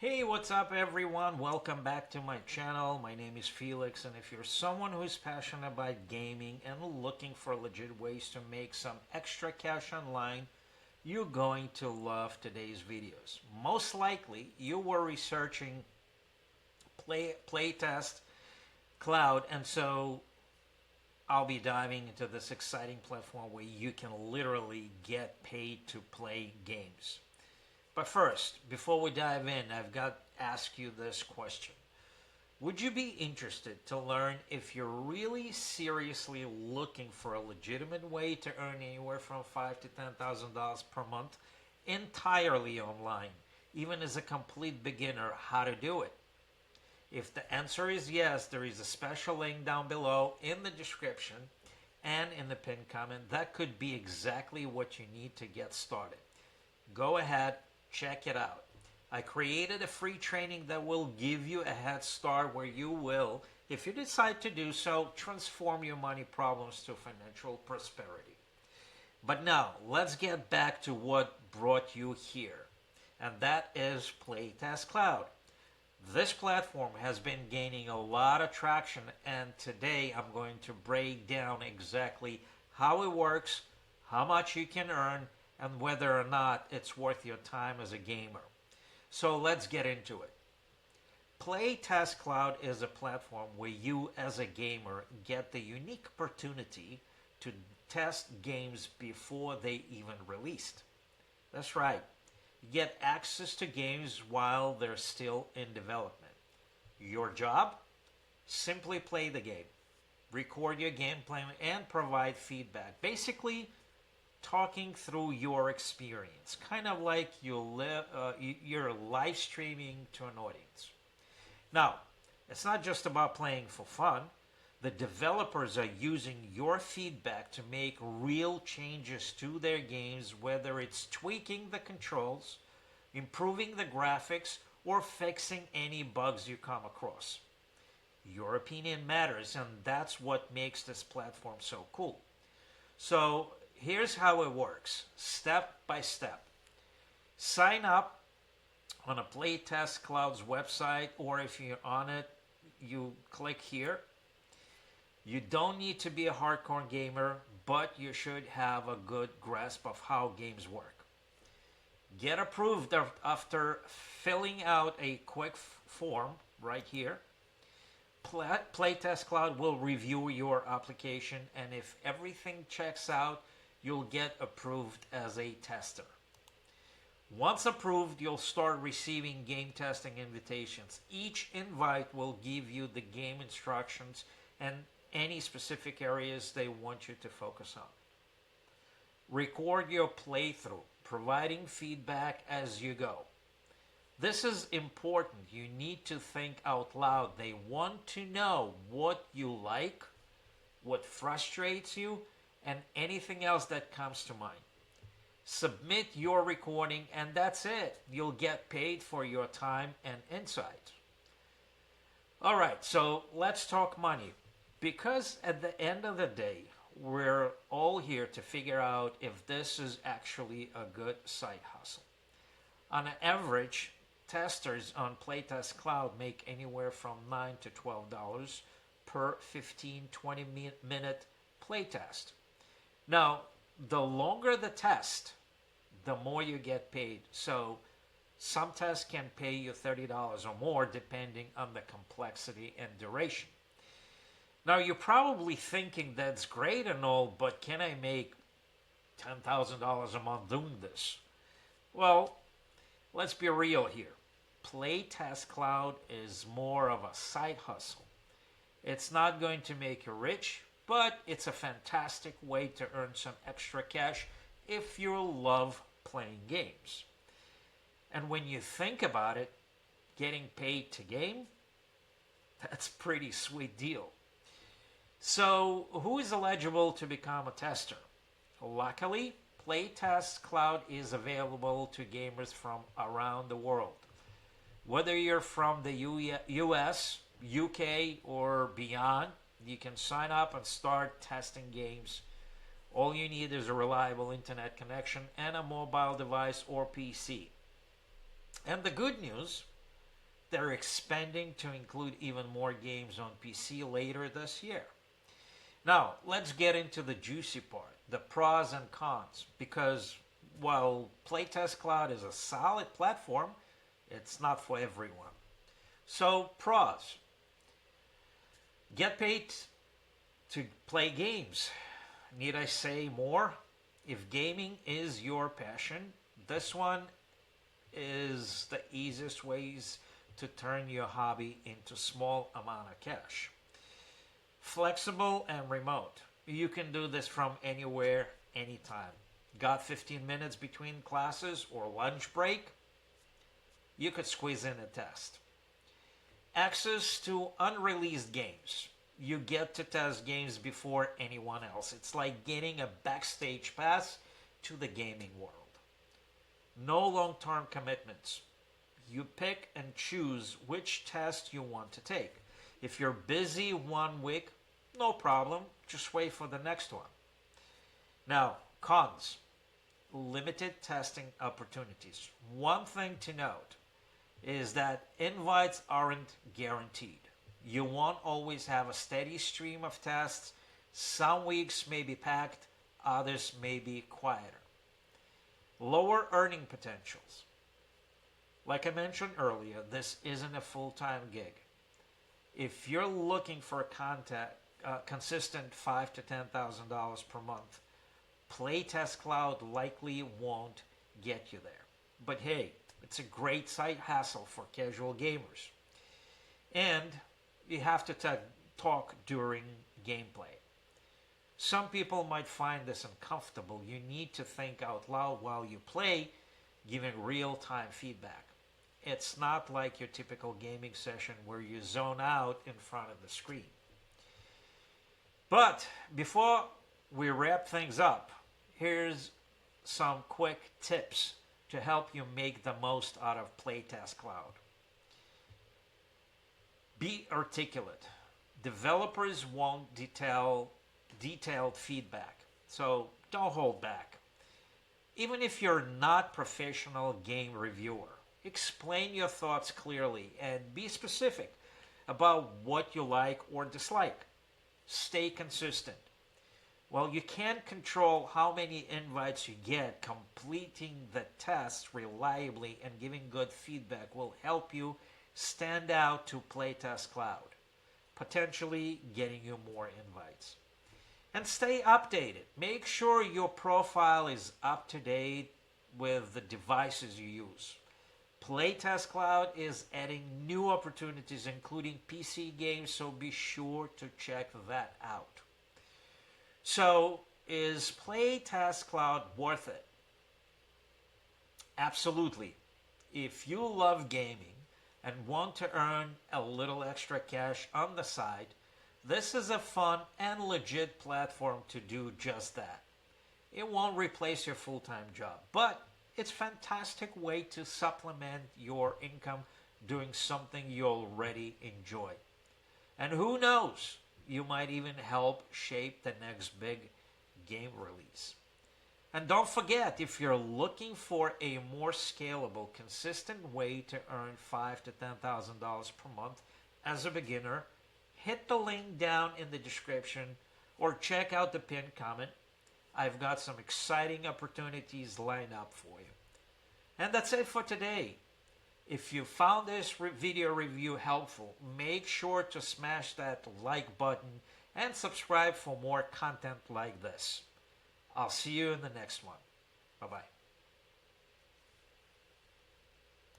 Hey, what's up everyone? Welcome back to my channel. My name is Felix, and if you're someone who's passionate about gaming and looking for legit ways to make some extra cash online, you're going to love today's videos. Most likely, you were researching PlaytestCloud, and so I'll be diving into this exciting platform where you can literally get paid to play games. But first, before we dive in, I've got to ask you this question. Would you be interested to learn if you're really seriously looking for a legitimate way to earn anywhere from $5,000 to $10,000 per month entirely online, even as a complete beginner, how to do it? If the answer is yes, there is a special link down below in the description and in the pinned comment that could be exactly what you need to get started. Go ahead, check it out. I created a free training that will give you a head start where you will, if you decide to do so, transform your money problems to financial prosperity. But now, let's get back to what brought you here, and that is PlaytestCloud. This platform has been gaining a lot of traction, and today I'm going to break down exactly how it works, how much you can earn, and whether or not it's worth your time as a gamer. So let's get into it. PlaytestCloud is a platform where you as a gamer get the unique opportunity to test games before they even released. That's right. You get access to games while they're still in development. Your job? Simply play the game, record your gameplay, and provide feedback. Basically, talking through your experience, kind of like you're live streaming to an audience. Now, it's not just about playing for fun. The developers are using your feedback to make real changes to their games, whether it's tweaking the controls, improving the graphics, or fixing any bugs you come across. Your opinion matters, and that's what makes this platform so cool. So here's how it works, step by step. Sign up on a PlaytestCloud's website, or if you're on it, you click here. You don't need to be a hardcore gamer, but you should have a good grasp of how games work. Get approved after filling out a quick form right here. PlaytestCloud will review your application, and if everything checks out, you'll get approved as a tester. Once approved, you'll start receiving game testing invitations. Each invite will give you the game instructions and any specific areas they want you to focus on. Record your playthrough, providing feedback as you go. This is important. You need to think out loud. They want to know what you like, what frustrates you, and anything else that comes to mind. Submit your recording, and that's it. You'll get paid for your time and insight. All right, so let's talk money. Because at the end of the day, we're all here to figure out if this is actually a good side hustle. On average, testers on PlaytestCloud make anywhere from $9 to $12 per 15-20 minute playtest. Now, the longer the test, the more you get paid. So some tests can pay you $30 or more depending on the complexity and duration. Now, you're probably thinking that's great and all, but can I make $10,000 a month doing this? Well, let's be real here. PlaytestCloud is more of a side hustle. It's not going to make you rich, but it's a fantastic way to earn some extra cash if you love playing games. And when you think about it, getting paid to game, that's a pretty sweet deal. So who is eligible to become a tester? Luckily, PlaytestCloud is available to gamers from around the world. Whether you're from the US, UK, or beyond, you can sign up and start testing games. All you need is a reliable internet connection and a mobile device or PC. And the good news, they're expanding to include even more games on PC later this year. Now, let's get into the juicy part, the pros and cons, because while PlaytestCloud is a solid platform, it's not for everyone. So, pros. Get paid to play games. Need I say more? If gaming is your passion, this one is the easiest ways to turn your hobby into small amount of cash. Flexible and remote. You can do this from anywhere, anytime. Got 15 minutes between classes or lunch break? You could squeeze in a test. Access to unreleased games. You get to test games before anyone else. It's like getting a backstage pass to the gaming world. No long-term commitments. You pick and choose which test you want to take. If you're busy one week, no problem. Just wait for the next one. Now, cons. Limited testing opportunities. One thing to note is that invites aren't guaranteed. You won't always have a steady stream of tests. Some weeks may be packed, others may be quieter. Lower earning potentials. Like I mentioned earlier, this isn't a full-time gig. If you're looking for a consistent $5,000 to $10,000 per month, PlaytestCloud likely won't get you there. But hey, it's a great side hustle for casual gamers. And you have to talk during gameplay. Some people might find this uncomfortable. You need to think out loud while you play, giving real-time feedback. It's not like your typical gaming session where you zone out in front of the screen. But before we wrap things up, here's some quick tips to help you make the most out of PlaytestCloud. Be articulate. Developers want detailed feedback, so don't hold back. Even if you're not professional game reviewer, explain your thoughts clearly and be specific about what you like or dislike. Stay consistent. While you can't control how many invites you get, completing the tests reliably and giving good feedback will help you stand out to PlaytestCloud, potentially getting you more invites. And stay updated. Make sure your profile is up to date with the devices you use. PlaytestCloud is adding new opportunities, including PC games, so be sure to check that out. So, is PlaytestCloud worth it? Absolutely. If you love gaming and want to earn a little extra cash on the side, this is a fun and legit platform to do just that. It won't replace your full-time job, but it's a fantastic way to supplement your income doing something you already enjoy. And who knows, you might even help shape the next big game release. And don't forget, if you're looking for a more scalable, consistent way to earn $5,000 to $10,000 per month as a beginner, hit the link down in the description or check out the pinned comment. I've got some exciting opportunities lined up for you. And that's it for today. If you found this video review helpful, make sure to smash that like button and subscribe for more content like this. I'll see you in the next one. Bye-bye.